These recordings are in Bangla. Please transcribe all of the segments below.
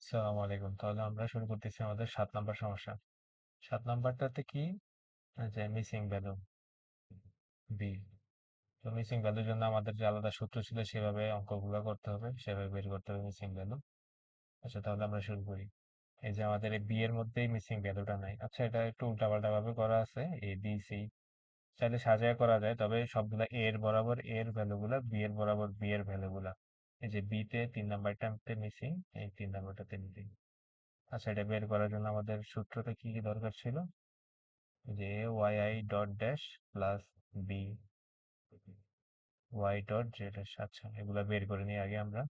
আসসালামু আলাইকুম। তাহলে আমরা শুরু করতেছি আমাদের 7 নাম্বার সমস্যা। 7 নাম্বারটাতে কি, যে মিসিং ভ্যালু বি। তো মিসিং ভ্যালুর জন্য আমাদের যে আলাদা সূত্র ছিল সেভাবে অঙ্কগুলো করতে হবে, সেভাবে বের করতে হবে মিসিং ভ্যালু। আচ্ছা, তাহলে আমরা শুরু করি। এই যে আমাদের এই বি এর মধ্যেই মিসিং ভ্যালুটা নাই। আচ্ছা, এটা একটু উল্টাপাল্টা ভাবে করা আছে। এ বি সি চাইলে সাজায় করা যায়, তবে সবগুলা এ এর বরাবর এ এর ভ্যালুগুলা, বি এর বরাবর বি এর ভ্যালুগুলা। এই যে বি তে 3 নাম্বারটাতে মিসিং, এই 3 নাম্বারটাতে মিসিং। আচ্ছা, এটা বের করার জন্য আমাদের সূত্রটা কি কি দরকার ছিল? যে Y I dot dash plus B Y dot Z এর। আচ্ছা, এগুলা বের করে নিই আগে আমরা।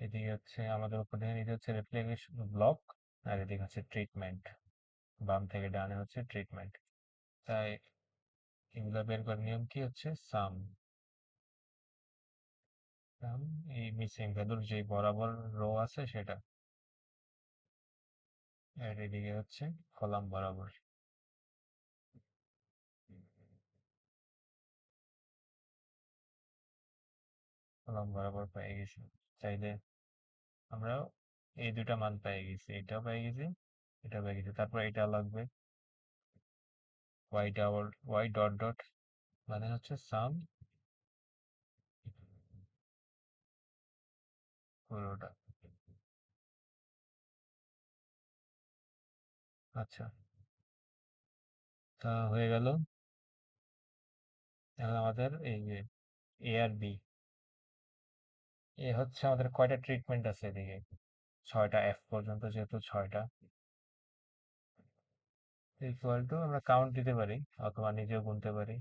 এদিকে হচ্ছে আমাদের উপর থেকে নিতে হচ্ছে রেপ্লিকেশন ব্লক, আর এদিকে হচ্ছে ট্রিটমেন্ট। বাম থেকে ডানে হচ্ছে ট্রিটমেন্ট। তাই এগুলা বের করার নিয়ম কি হচ্ছে সাম। সাম এই মিসিং ভ্যালুর যে বরাবর রো আছে সেটা, আর এদিকে হচ্ছে কলাম বরাবর। কলাম বরাবর পেয়ে গেছি। চাইলে আমরা এই দুটা মান পেয়ে গেছি, এটাও পেয়ে গেছি, এটা পেয়ে গেছি। তারপর এটা লাগবে ওয়াই ডট ডট, মানে হচ্ছে সাম পুরোটা। আচ্ছা, তা হয়ে গেল। এখন আমাদের এই যে এ আর বি, এ হচ্ছে আমাদের কয়টা ট্রিটমেন্ট আছে এদিকে? 6টা, এফ পর্যন্ত যেহেতু 6টা। ইকুয়াল টু আমরা কাউন্ট দিতে পারি অথবা নিজেও গুনতে পারি।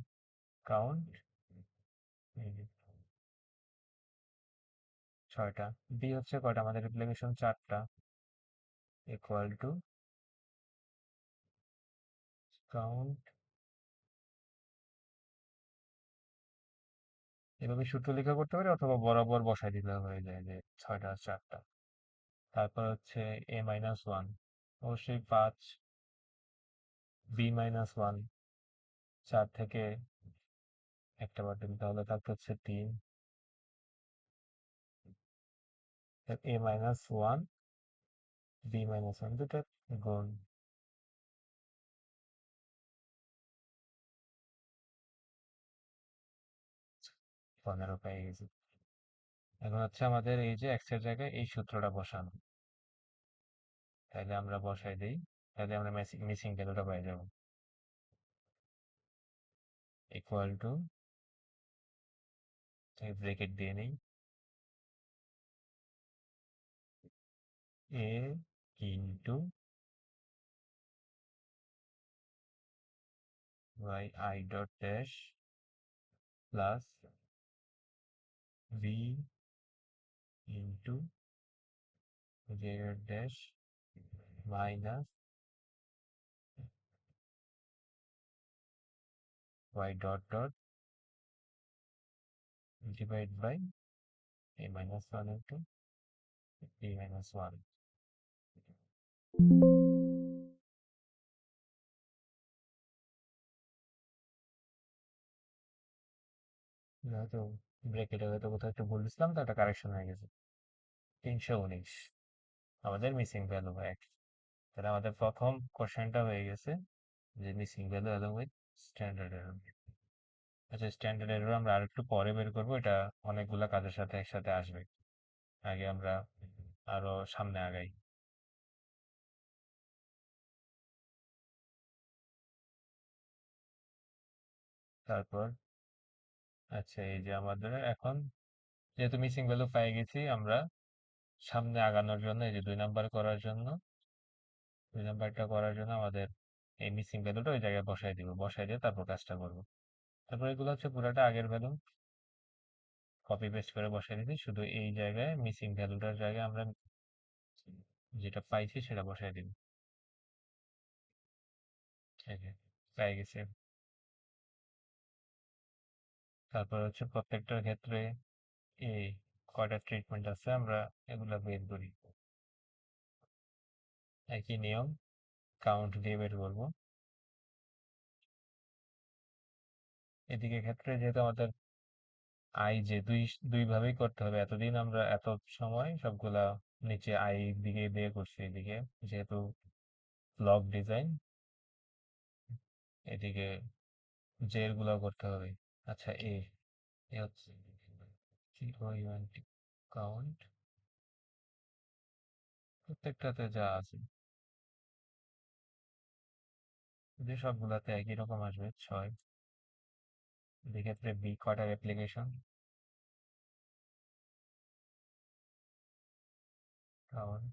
কাউন্ট 6টা। বি হচ্ছে কয়টা? আমাদের রিপ্লিকেশন 4টা। ইকুয়াল টু কাউন্ট, এভাবে সূত্র লেখা করতে পারি অথবা বরাবর বসাই দিলে হয়ে যায় যে 6টা 4টা। তারপর হচ্ছে এ মাইনাস ওয়ান, অবশ্যই 5। বি মাইনাস ওয়ান, 4 থেকে একটা বাদ দিলে তাহলে থাকতে হচ্ছে 3। A minus one, B minus one, দুটো গুণ 15 পেয়ে গেছি। এখন হচ্ছে আমাদের এই যে এক্স এর জায়গায় এই সূত্রটা বসানো। তাহলে আমরা বসাই দিই, তাহলে আমরা মিসিং ভ্যালুটা পেয়ে যাবো। ইকুয়াল টু, ব্রেকেট দিয়ে নিই, A into Y I dot dash plus B into Z dash minus Y dot dot divide by A minus one into B minus one. হয়তো ব্রেকেটে হয়তো কোথাও একটু ভুল দিছিলাম, তো একটা কারেকশন হয়ে গেছে। 319 আমাদের মিসিং ভ্যালু হয়। তাহলে আমাদের প্রথম কোশ্চেনটা হয়ে গেছে যে missing value along with standard error. আচ্ছা, স্ট্যান্ডার্ড এরর আমরা আরেকটু পরে বের করবো, এটা অনেকগুলা কাজের সাথে একসাথে আসবে। আগে আমরা আরো সামনে আগাই। তারপর আচ্ছা, এই যে আমাদের এখন যেহেতু মিসিং ভ্যালু পেয়ে গেছি, আমরা সামনে আগানোর জন্য এই যে 2 নাম্বার করার জন্য, 2 নাম্বারটা করার জন্য আমাদের এই মিসিং ভ্যালুটা ওই জায়গায় বসাই দিব, বসাই দিয়ে তারপর কাজটা করবো। তারপর এগুলো হচ্ছে পুরাটা আগের ভ্যালু, কপি পেস্ট করে বসাই দিচ্ছি, শুধু এই জায়গায় মিসিং ভ্যালুটার জায়গায় আমরা যেটা পাইছি সেটা বসাই দিব। এই যে পেয়ে গেছি। তারপর হচ্ছে প্রত্যেকটার ক্ষেত্রে এই কয়টা ট্রিটমেন্ট আছে আমরা এগুলা বের করি। একই নিয়ম, কাউন্ট দিয়ে বের করবো। এদিকে ক্ষেত্রে যেহেতু আমাদের আই যে দুই দুই ভাবেই করতে হবে, এতদিন আমরা এত সময় সবগুলা নিচে আই দিকে দিয়ে করছি, এদিকে যেহেতু ব্লক ডিজাইন, এদিকে জে এর গুলাও করতে হবে। আচ্ছা, এ হচ্ছে 0 কাউন্ট প্রত্যেকটাতে যা আছে, যদি সবগুলাতে একই রকম আসবে 6। এক্ষেত্রে বি কয়টার অ্যাপ্লিকেশন, কাউন্ট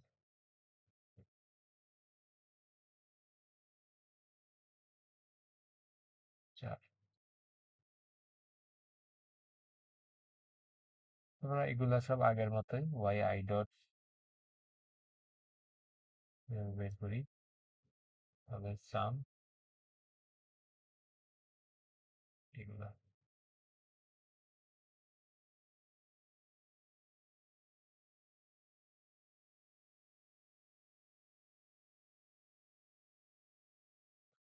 4। আমরা এগুলা সব আগের মতোই ওয়াই আই ডট বের করি, তাহলে সাম এগুলা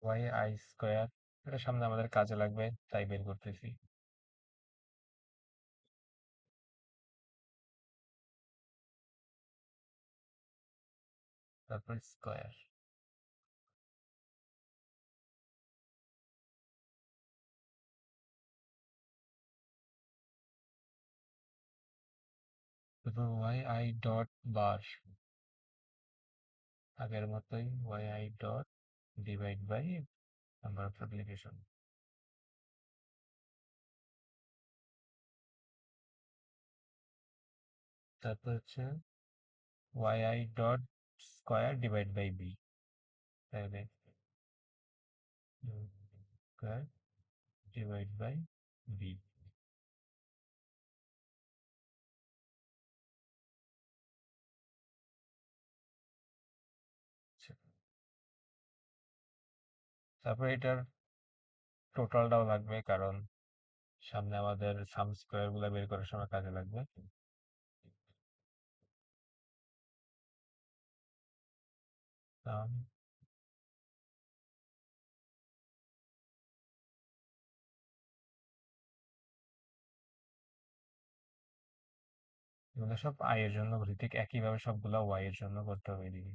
ওয়াই আই স্কোয়ার, এটা সামনে আমাদের কাজে লাগবে তাই বের করতেছি। তারপর স্কোয়ার, তারপর ওয়াই আই ডট বার, আগের মতোই Y I dot divide by number of application. তারপর হচ্ছে Y I dot square divide by B, তাহলে স্কোয়ার ডিভাইড বাই বি। তারপর এটার টোটালটাও লাগবে, কারণ সামনে আমাদের সাম স্কোয়ার গুলা বের করার সময় কাজে লাগবে। সাম, এগুলো সব আই এর জন্য করি, ঠিক একইভাবে সবগুলা ওয়াই এর জন্য করতে হবে এদিকে,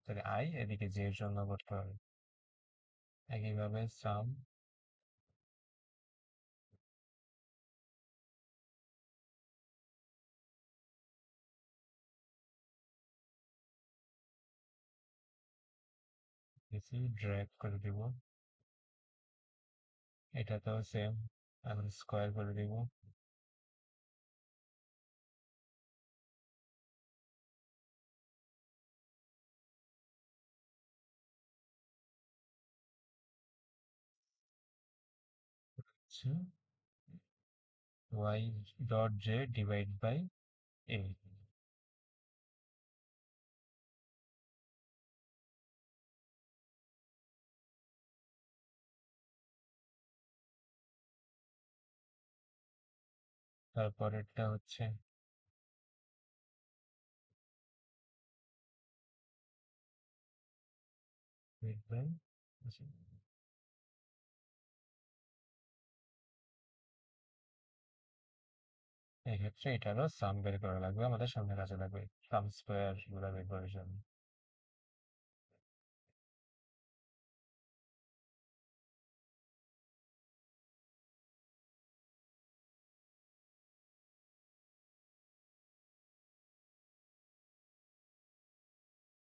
তাহলে আই এদিকে জে এর জন্য করতে হবে একইভাবে সাম বেশি ড্র্যাগ করে দিব, এটাতেও সেম, এখন স্কোয়ার করে দিব। আচ্ছা, Y dot J divide by A, তারপরেরটা হচ্ছে ডিভাইড বাই, এক্ষেত্রে এটারও সাম বের করা লাগবে, আমাদের সামনে কাজে লাগবে সাম স্কোয়ার গুলা বের করার জন্য।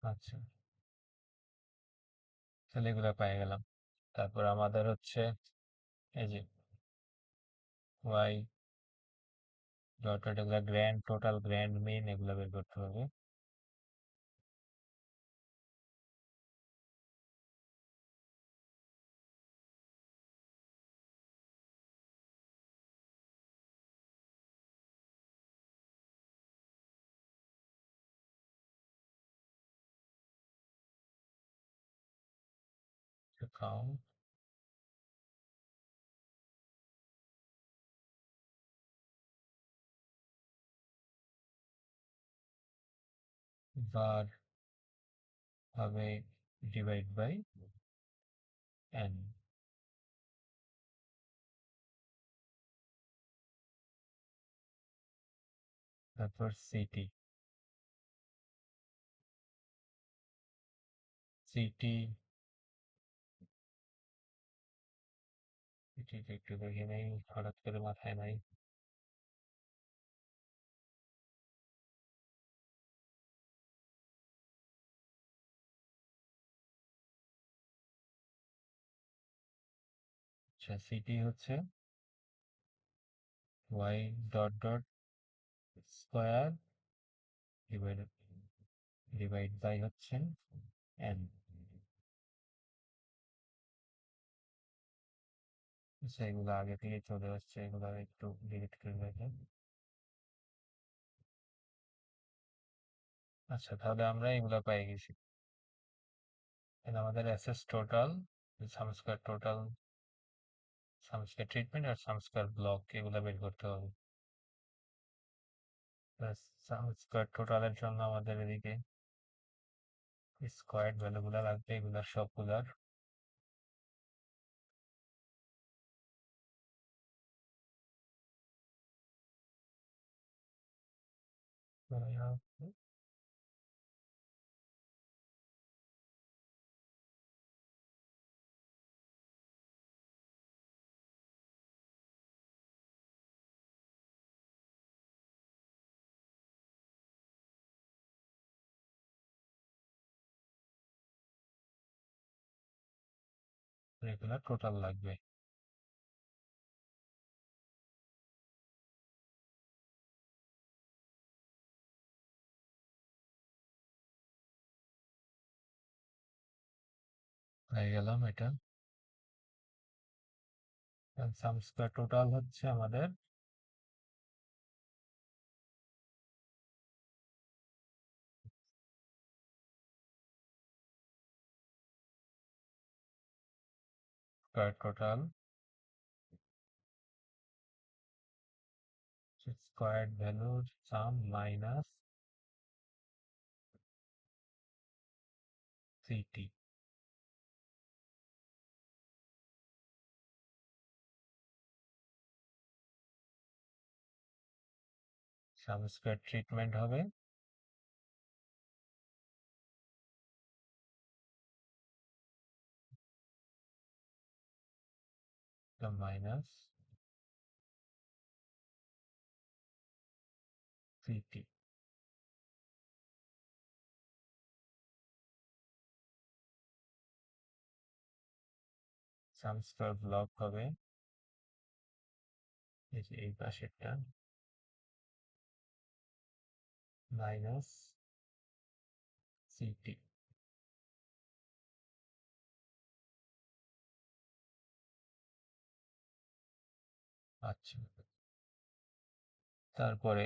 আচ্ছা, তাহলে এগুলা পেয়ে গেলাম। তারপর আমাদের হচ্ছে এই যে ওয়াই ডট ডট এগুলা গ্র্যান্ড টোটাল গ্র্যান্ড মিন এগুলা বের করতে হবে। কাউন্ট বার হবে ডিভাইড বাই এন, তারপর সিটি সিটি সিটি একটু দেখে নেই, হঠাৎ করে মাথায় নাই। আচ্ছা, সিটি হচ্ছে Y dot dot square divide divide by হচ্ছে এন। আচ্ছা, এগুলো আগে থেকে চলে আসছে, এগুলো একটু ডিলিট করে রাখেন। আচ্ছা, তাহলে আমরা এগুলো পেয়ে গেছি। তাহলে আমাদের এসএস টোটাল, সাম স্কয়ার টোটাল, সাম স্কয়ার ট্রিটমেন্ট আর সাম স্কয়ার ব্লক এগুলো বের করতে হবে। সাম স্কয়ার টোটালের জন্য আমাদের এদিকে স্কোয়ার্ড ভ্যালুগুলো লাগবে, এগুলার সবগুলার। এগুলা টোটাল লাগবে। হয়ে গেলাম এটা। সাম স্কয়ার টোটাল হচ্ছে আমাদের স্কয়ার টোটাল স্কোয়ার্ড ভ্যালুর সাম মাইনাস সিটি। সাম স্কয়ার ট্রিটমেন্ট হবে মাইনাস সিটি। সাম স্কয়ার ব্লক হবে এই যে এই পাশেরটা মাইনাস সিটি। আচ্ছা, তারপরে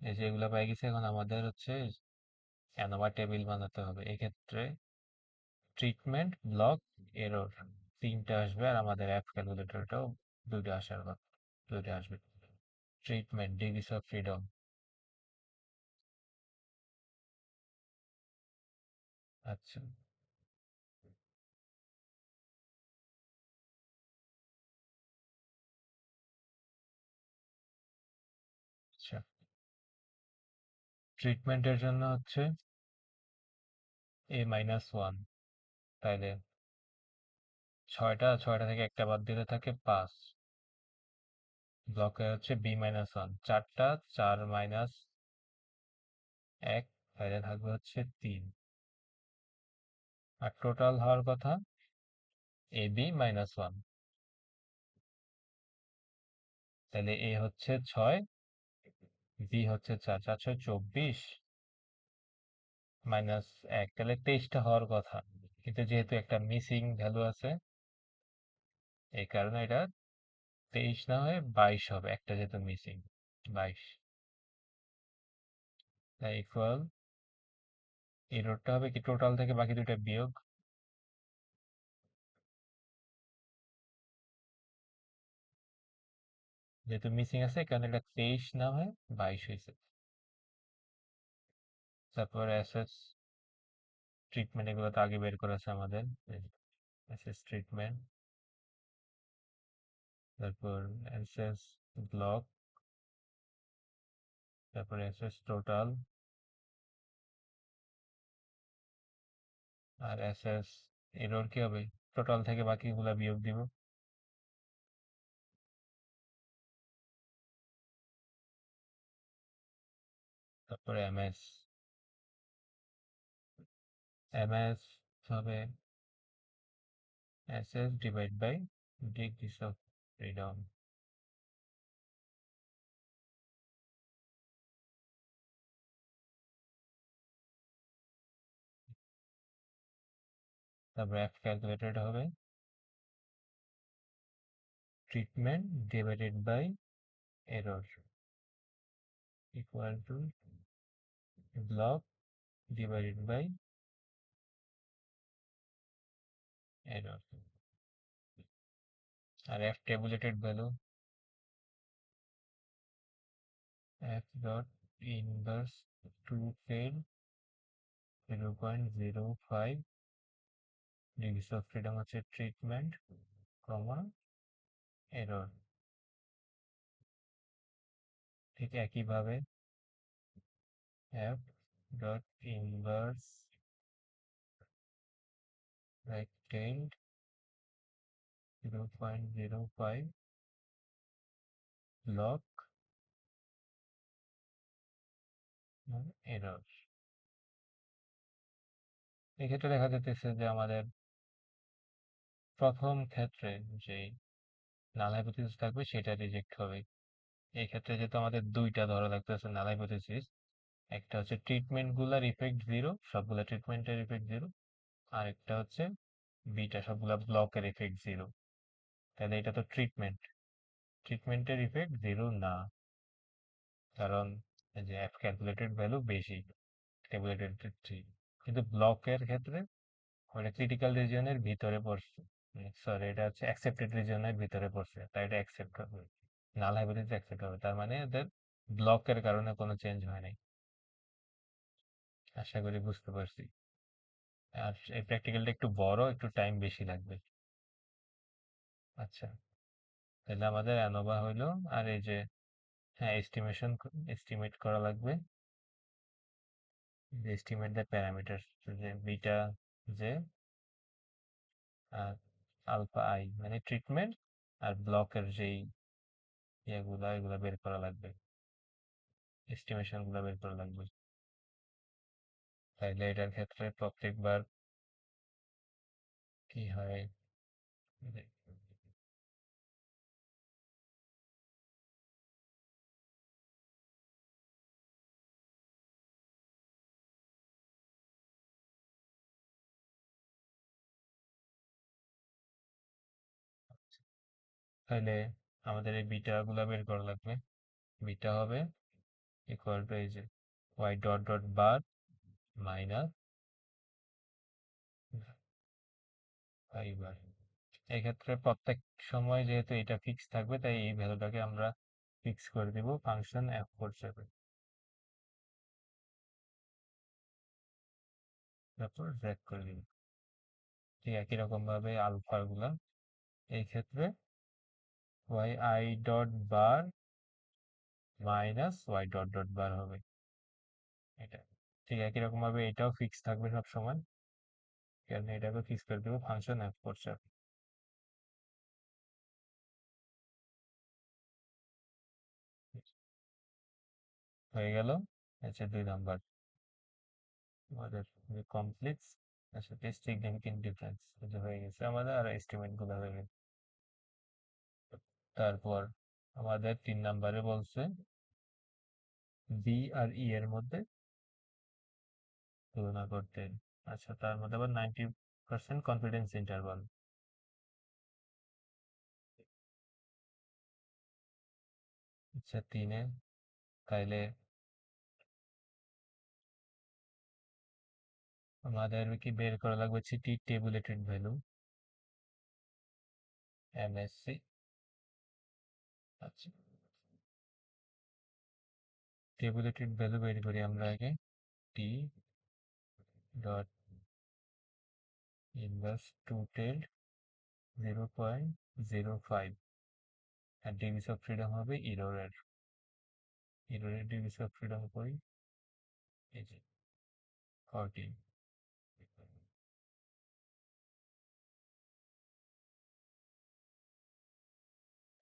এই যে এগুলা পেয়ে গেছে, এখন আমাদের হচ্ছে অ্যানোভা টেবিল বানাতে হবে। এক্ষেত্রে ট্রিটমেন্ট ব্লক এরর তিনটা আসবে, আর আমাদের অ্যাপ ক্যালকুলেটরটাও দুইটা আসার কথা, দুইটা আসবে। Treatment degrees of freedom. আচ্ছা আচ্ছা, ট্রিটমেন্টের জন্য হচ্ছে a-1, তাইলে ছয়টা ছয়টা থেকে একটা বাদ দিলে থাকে 5। ব্লকে হচ্ছে b-1, চারটা, 4 মাইনাস 1, তাইলে থাকবে হচ্ছে 3। আর টোটাল হওয়ার কথা ab-1, তাহলে a হচ্ছে 6, b হচ্ছে 4, 4 6 24 মাইনাস 1, তাহলে 23টা হওয়ার কথা। কিন্তু যেহেতু একটা মিসিং ভ্যালু আছে, এই কারণে এটা 23 না হয়ে 22 হবে, একটা যেহেতু মিসিং 22। তাই ইকুয়াল এররটা হবে কি টোটাল থেকে বাকি দুইটা বিয়োগ, যেহেতু মিসিং আছে কারণ এটা 23 না হয়ে 22 হয়েছে। তারপর এসএস ট্রিটমেন্ট এগুলো তো আগে বের করেছে আমাদের। এসএস ট্রিটমেন্ট, তারপর এসএস ব্লক, তারপরে এসএস টোটাল, আর এসএস এরর কি হবে, টোটাল থেকে বাকিগুলা বিয়োগ দিব। তারপরে এমএস এমএস হবে SS divide by degrees of freedom. তারপরে এফ ক্যালকুলেটেড হবে treatment divided by error equal to block divided by error. আর F tabulated value F dot inverse to fail 0.05 degrees of freedom হচ্ছে ট্রিটমেন্ট কমা এরর। ঠিক একইভাবে F dot inverse rectangle 0.05 log error. এক্ষেত্রে দেখা যাচ্ছে যে আমাদের প্রথম ক্ষেত্রে যে নাল হাইপোথিসিস থাকবে সেটা রিজেক্ট হবে। এই ক্ষেত্রে যেহেতু আমাদের দুইটা ধরা লাগতেছে নাল হাইপোথিসিস, একটা হচ্ছে ট্রিটমেন্ট গুলার ইফেক্ট জিরো, সবগুলা ট্রিটমেন্টের ইফেক্ট জিরো, আর একটা হচ্ছে বিটা সবগুলা ব্লকের ইফেক্ট জিরো। তাহলে এটা তো ট্রিটমেন্টের ইফেক্ট জিরো না, কারণ এই যে এফ ক্যালকুলেটেড ভ্যালু বেশি, টেবুলেটেড 3, কিন্তু ব্লকের ক্ষেত্রে ওটা ক্রিটিক্যাল রিজিয়নের ভিতরে পড়ছে, সরি এটা হচ্ছে অ্যাকসেপ্টেড রিজিয়নের ভিতরে পড়ছে, তাই এটা অ্যাকসেপ্ট হবে, নাল হাইপোথিসিস অ্যাকসেপ্ট হবে, তার মানে এদের ব্লকের কারণে কোনো চেঞ্জ হয় নাই। আশা করি বুঝতে পারছি। আর এই প্র্যাকটিক্যালটা একটু বড়, একটু টাইম বেশি লাগবে। আচ্ছা, তাহলে আমাদের অ্যানোভা হইলো, আর এই যে হ্যাঁ এস্টিমেট করা লাগবে, এস্টিমেট দ্য প্যারামিটার, যে বিটা যে আর আলফা আই মানে ট্রিটমেন্ট আর ব্লকের যেই এগুলা বের করা লাগবে, এস্টিমেশন গুলা বের করা লাগবে। তাইলে এটার ক্ষেত্রে প্রত্যেকবার কি হয়, তাহলে আমাদের এই বিটা গুলা বের করা লাগবে। বিটা হবে ইকুয়াল টু এই যে Y dot dot bar minus five বার। এক্ষেত্রে প্রত্যেক সময় যেহেতু এটা ফিক্স থাকবে, তাই এই ভ্যালুটাকে আমরা ফিক্স করে দিব ফাংশন এফ হিসেবে, তারপর ড্র্যাগ করে দিব। ঠিক একই রকম ভাবে আলফা গুলা এই ক্ষেত্রে Y I dot bar minus Y dot dot bar হবে এটা। ঠিক একই রকম ভাবে এটাও ফিক্স থাকবে সব সময়, কারণ এটাকে ফিক্স করে দেবো ফাংশন এফ করছে। হয়ে গেল। আচ্ছা 2 নাম্বার আমাদের কমপ্লেক্স, আচ্ছা সিগনিফিকেন্ট ডিফারেন্স হয়ে গেছে আমাদের, আর এস্টিমেট গুলো হয়ে গেছে। তারপর আমাদের 3 নাম্বারে বলছে বি আর ই এর মধ্যে তুলনা করতে। আচ্ছা তার মধ্যে আবার 90% কনফিডেন্স ইন্টারভাল। আচ্ছা 3-এ তাইলে আমাদের কি বের করা লাগবে হচ্ছে টি টেবুলেটেড ভ্যালু এমএসসি। আচ্ছা টেবুলেটেড ভ্যালু বের করি আমরা আগে, T dot inverse two tail 0.05, আর ডিগ্রিস অফ ফ্রিডম হবে ইরোরের ইরোরের ডিগ্রিস অফ ফ্রিডম করি, এই যে 14।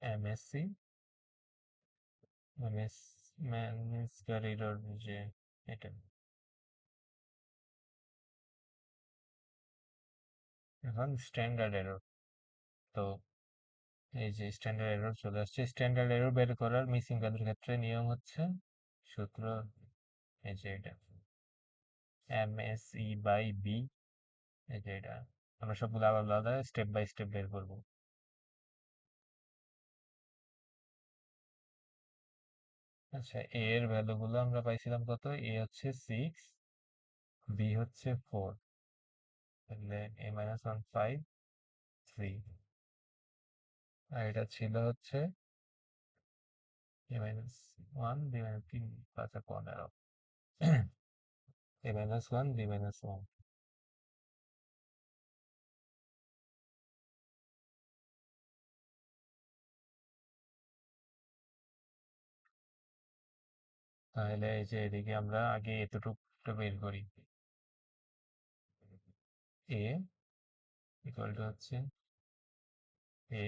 এমএসসি এমএস ম্যানেজার এরর, যে এটা এখন স্ট্যান্ডার্ড এরর। তো এই যে স্ট্যান্ডার্ড এরর চলে আসছে। স্ট্যান্ডার্ড এরর বের করার মিসিং ভ্যালুর ক্ষেত্রে নিয়ম হচ্ছে সূত্র, এই যে এটা এমএসই বাই বি, এই যে এটা আমরা সবগুলো আলাদা আলাদা স্টেপ বাই স্টেপ বের করবো। আচ্ছা, এ এর ভ্যালুগুলো আমরা পাইছিলাম কত? এ হচ্ছে 6, বি হচ্ছে 4, তাহলে এ মাইনাস 1 5 3, আর এটা ছিল হচ্ছে এ মাইনাস 1 বি মাইনাস 3 5 15, এ মাইনাস 1 বি মাইনাস 1। তাহলে এই যে এদিকে আমরা আগে এতটুকু বের করি। এ ইকুয়াল টু হচ্ছে এ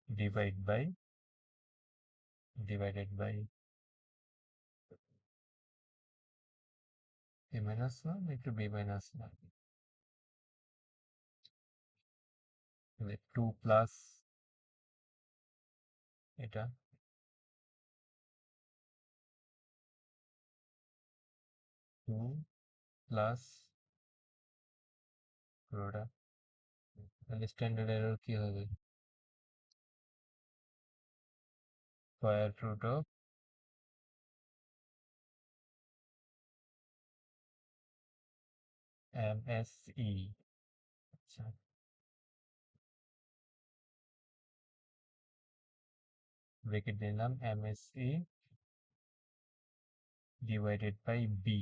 ডিভাইডেড বাই এ মাইনাস 1 একটু বি মাইনাস 1, 2 প্লাস এটা 2 প্লাস পুরোটা, তাহলে স্ট্যান্ডার্ড এরর কি হবে? Square root of MSE. আচ্ছা, ব্রেকেট দিলাম MSE divided by B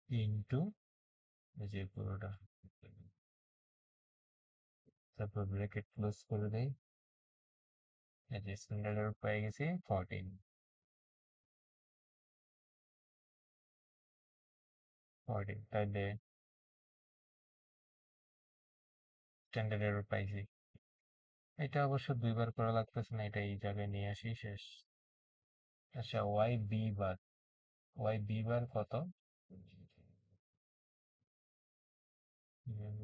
into এই যে পুরোটা, তারপর ব্রেকেট ক্লোজ করে দেই। এই যে স্ট্যান্ডার্ড এরর পেয়ে গেছি 14, তাহলে স্ট্যান্ডার্ড এরর পাইছি। এটা অবশ্য দুইবার করা লাগতেছে না, এটা এই জায়গায় নিয়ে আসি শেষ। আচ্ছা, ওয়াই বি বার কত?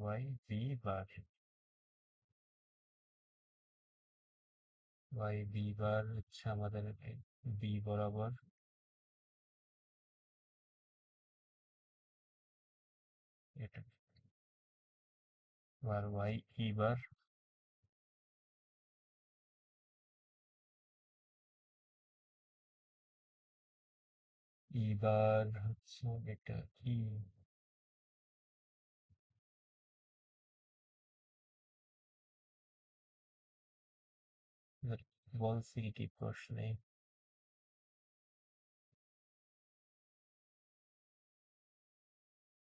ওয়াই বি বার হচ্ছে আমাদের বি বরাবর এটা, আর ওয়াই ই বার হচ্ছে এটা ই, বলছি কি প্রশ্নে?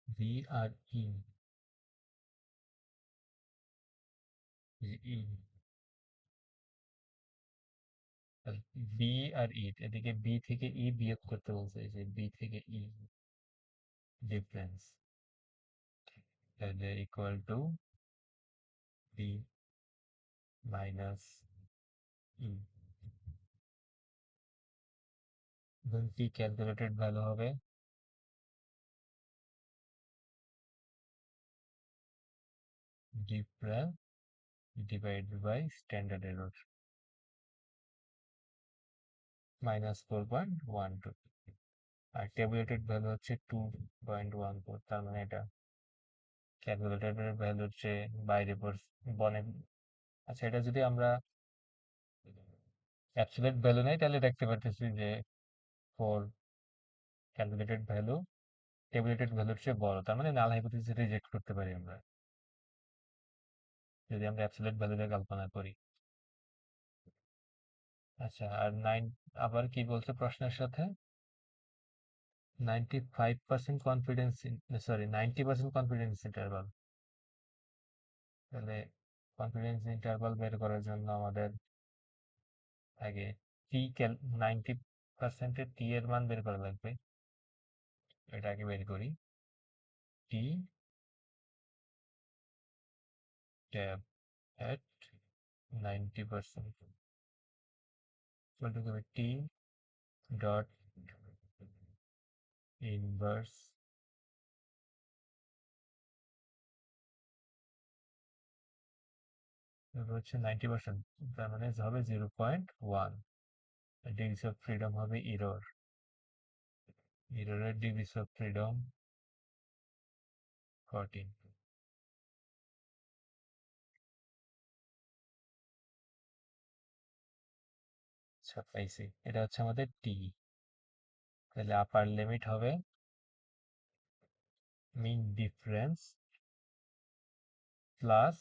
ভি আর ই, ই বি আর ই, এদিকে বি থেকে ই বিয়োগ করতে বলছে, যে বি থেকে ই ডিফারেন্স, তাহলে equal to B minus E. এখন কি ক্যালকুলেটেড ভ্যালু হবে? Difference divided by standard error -4.12, আর ট্যাবুলেটেড ভ্যালু হচ্ছে 2.14, তার মানে এটা ক্যালকুলেটেড ভ্যালুর চেয়ে বাইরে বনে। আচ্ছা, এটা যদি আমরা অ্যাবসলিউট ভ্যালু নেই, তাহলে দেখতে পারতেছি যে ফর ক্যালকুলেটেড ভ্যালু ট্যাবুলেটেড ভ্যালুর চেয়ে বড়, তার মানে নাল হাইপোথিসিস রিজেক্ট করতে পারি আমরা যদি আমরা অ্যাবসলিউট ভ্যালুতে কল্পনা করি। আচ্ছা, আর আবার কি বলছে প্রশ্নের সাথে? 95% কনফিডেন্স, সরি 90% কনফিডেন্স ইন্টারভাল। তাহলে কনফিডেন্স ইন্টারভাল বের করার জন্য আমাদের আগে টি 90% টি এর মান বের করা লাগবে। এটা আগে বের করি। T tab at 90% equal to T dot inverse হচ্ছে 90%, তার মানে হবে 0.1। ডিগ্রিস অফ ফ্রিডম হবে ইররের ডিগ্রিস অফ ফ্রিডম 14। আচ্ছা, পাইছি। এটা হচ্ছে আমাদের টি। তাহলে আপার লিমিট হবে মিন ডিফারেন্স প্লাস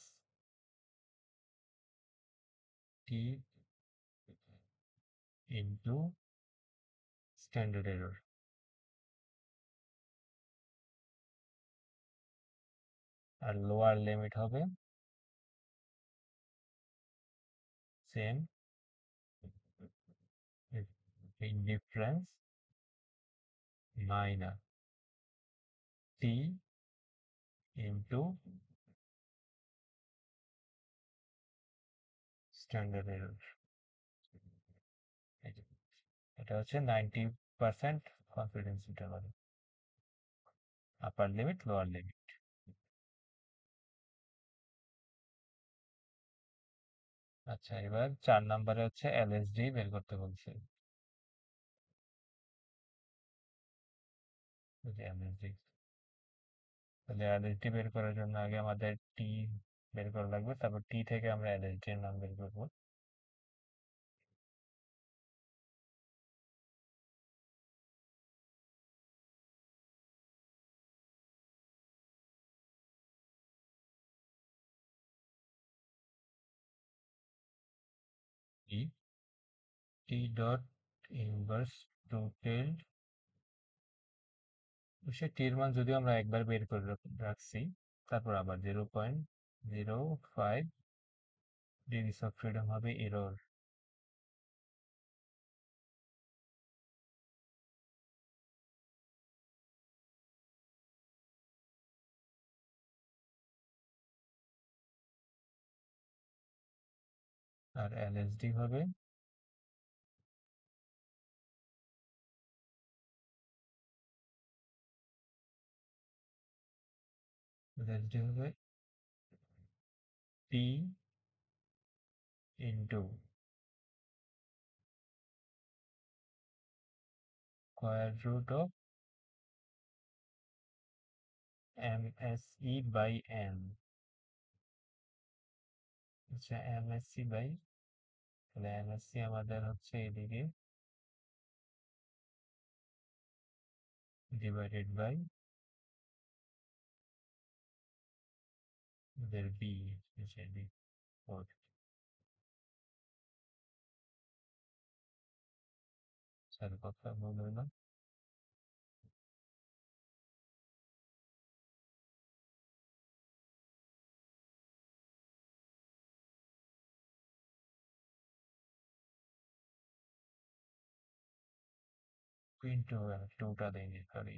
টি ইন্টু স্ট্যান্ডার্ড এরর। আর লোয়ার লিমিট হবে সেম মিন ডিফারেন্স মাইনাস টি ইন্টু স্ট্যান্ডার্ড এরর। এটা হচ্ছে 90% কনফিডেন্স ইন্টারভাল, আপার লিমিট লোয়ার লিমিট। আচ্ছা, এবার 4 নম্বরে হচ্ছে এলএসডি বের করতে বলছে। এলএসডি, তাহলে এলএসডি বের করার জন্য আগে আমাদের টি বের করা লাগবে, তারপর টি থেকে আমরা এলএসডি এর মান বের করবো। টি টি ডট ইনভার্স টোটাল, সে টির মান যদিও আমরা একবার বের করে রাখছি, তারপর আবার 0.05 ডিগ্রিস অফ ফ্রিডম হবে এরর। আর এলএসডি হবে এলএসডি হবে T into square root of MSE by N. আচ্ছা, এমএসসি বাই, তাহলে এমএসসি আমাদের হচ্ছে এদিকে ডিভাইডেড বাই আমাদের বি, বি 4। স্যার কথা বলবে না। ইন্টু টুটা দেয়নি, sorry.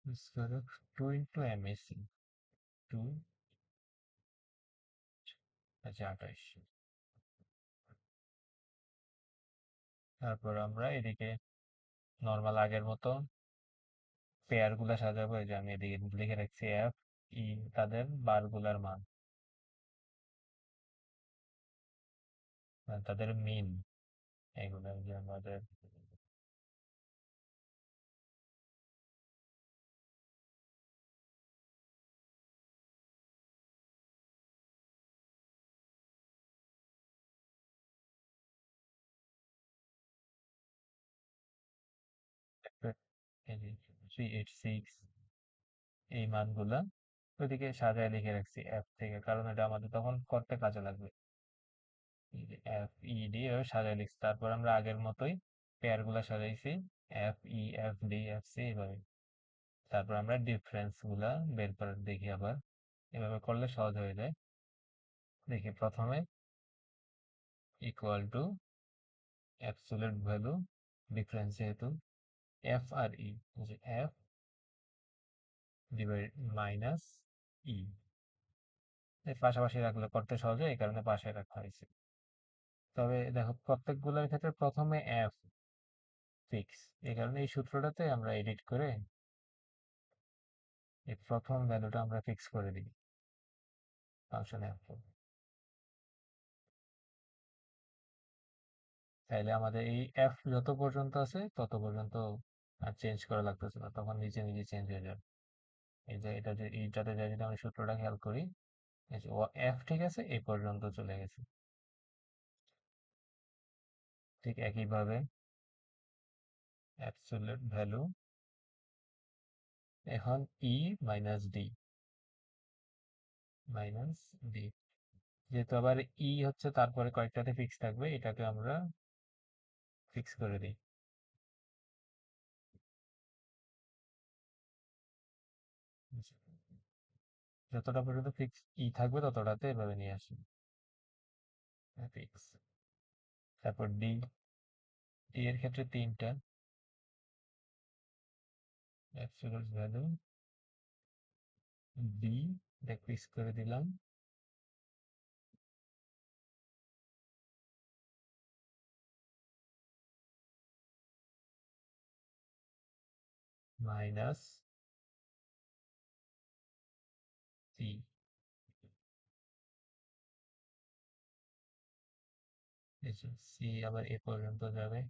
Square of 2 into MSC 2, আচ্ছা 28। তারপর আমরা এদিকে নর্মাল আগের মতো পেয়ার গুলা সাজাবো। এই যে আমি এদিকে লিখে রাখছি এফ ই, তাদের বার গুলার মান, মানে তাদের মিন, এগুলো যে আমাদের এই যে 386, এই মানগুলা ওইদিকে সাজায় লিখে রাখছি এফ থেকে, কারণ এটা আমাদের তখন করতে কাজে লাগবে। এফ ই ডি এভাবে সাজায় লিখছি, তারপর আমরা আগের মতোই পেয়ার গুলা সাজাইছি F E F D F C এইভাবে। তারপর আমরা ডিফারেন্স গুলা বের করে দেখি আবার। এভাবে করলে সহজ হয়ে যায়। দেখি প্রথমে equal to absolute value difference যেহেতু এফ আর ই, যে এফ ডিভাইড মাইনাস ই, এর পাশাপাশি রাখলে করতে সহজ হয়, এই কারণে পাশে রাখা হয়েছে। তবে দেখো প্রত্যেকগুলোর ক্ষেত্রে প্রথমে এফ ফিক্স, এই কারণে এই সূত্রটাতে আমরা এডিট করে এই প্রথম ভ্যালুটা আমরা ফিক্স করে দিই ফাংশন এফ। তাইলে আমাদের এই এফ যত পর্যন্ত আছে তত পর্যন্ত আর চেঞ্জ করা লাগতেছে না, তখন নিচে নিজে চেঞ্জ হয়ে যাবে। এই যে এটা যে এইটাতে যদি আমি সূত্রটা খেয়াল করি, এই যে এফ ঠিক আছে এই পর্যন্ত চলে গেছে। ঠিক একইভাবে অ্যাবসলিউট ভ্যালু এখন ই মাইনাস ডি, মাইনাস ডি, যেহেতু আবার ই হচ্ছে তারপরে কয়েকটাতে ফিক্স থাকবে, এটাকে আমরা ফিক্স করে দিই। যতটা পর্যন্ত ফিক্স ই থাকবে ততটাতে এভাবে নিয়ে আসি ফিক্স। তারপর ডি, ডি এর ক্ষেত্রে তিনটা অ্যাবসলিউট ভ্যালু ডি, এটা ফিক্স করে দিলাম, মাইনাস সি, সি আবার এ পর্যন্ত যাবে,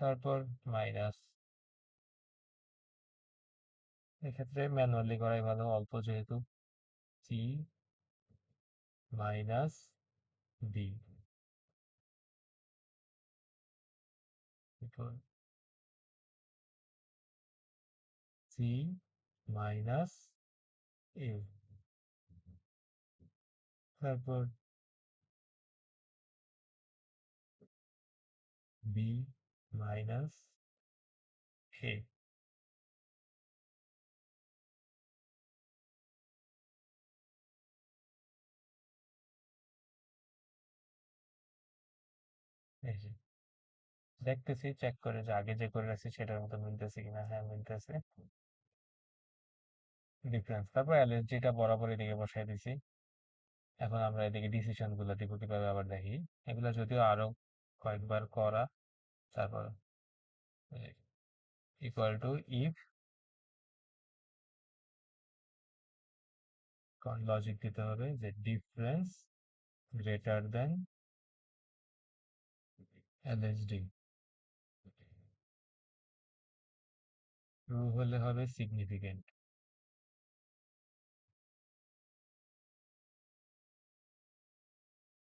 তারপর মাইনাস, এক্ষেত্রে ম্যানুয়ালি করাই ভালো অল্প যেহেতু, C minus D, C minus A, তারপর বি মাইনাস এ। এই যে দেখতেছি চেক করে যে আগে যে করে রাখছি সেটার মতো মিলতেছে কিনা, হ্যাঁ মিলতেছে, ডিফারেন্স। তারপর এলএসজিটা বরাবর এদিকে বসাই দিছি। এখন আমরা এদিকে ডিসিশন গুলো দিব কিভাবে আবার দেখি, এগুলো যদিও আরো কয়েকবার করা। তারপর ইকুয়াল টু ইফ লজিক দিতে হবে যে difference greater than LSD, true হলে হবে সিগনিফিকেন্ট,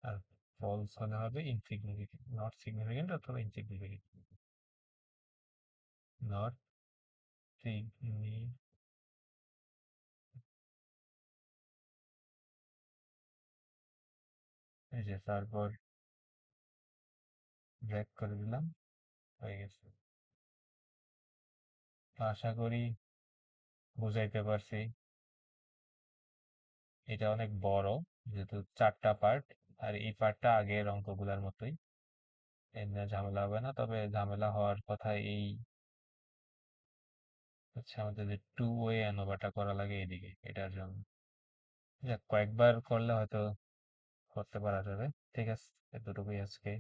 আর ফলস হলে হবে ইনসিগনিফিকেন্ট, নট সিগনিফিকেন্ট অথবা ইনসিগনিফিকেন্ট, নট সিগনি। এই যে তারপর ব্রেক করে দিলাম, হয়ে গেছে। তো আশা করি বুঝাইতে পারছি। এটা অনেক বড়, যেহেতু চারটা পার্ট, আর এই পার্টটা আগের অঙ্কগুলোর মতোই, এর নিয়ে ঝামেলা হবে না। তবে ঝামেলা হওয়ার কথা এই হচ্ছে আমাদের যে টু ওয়ে অ্যানোভাটা করা লাগে এদিকে, এটার জন্য। যাক, কয়েকবার করলে হয়তো করতে পারা যাবে। ঠিক আছে, এতটুকুই আজকে।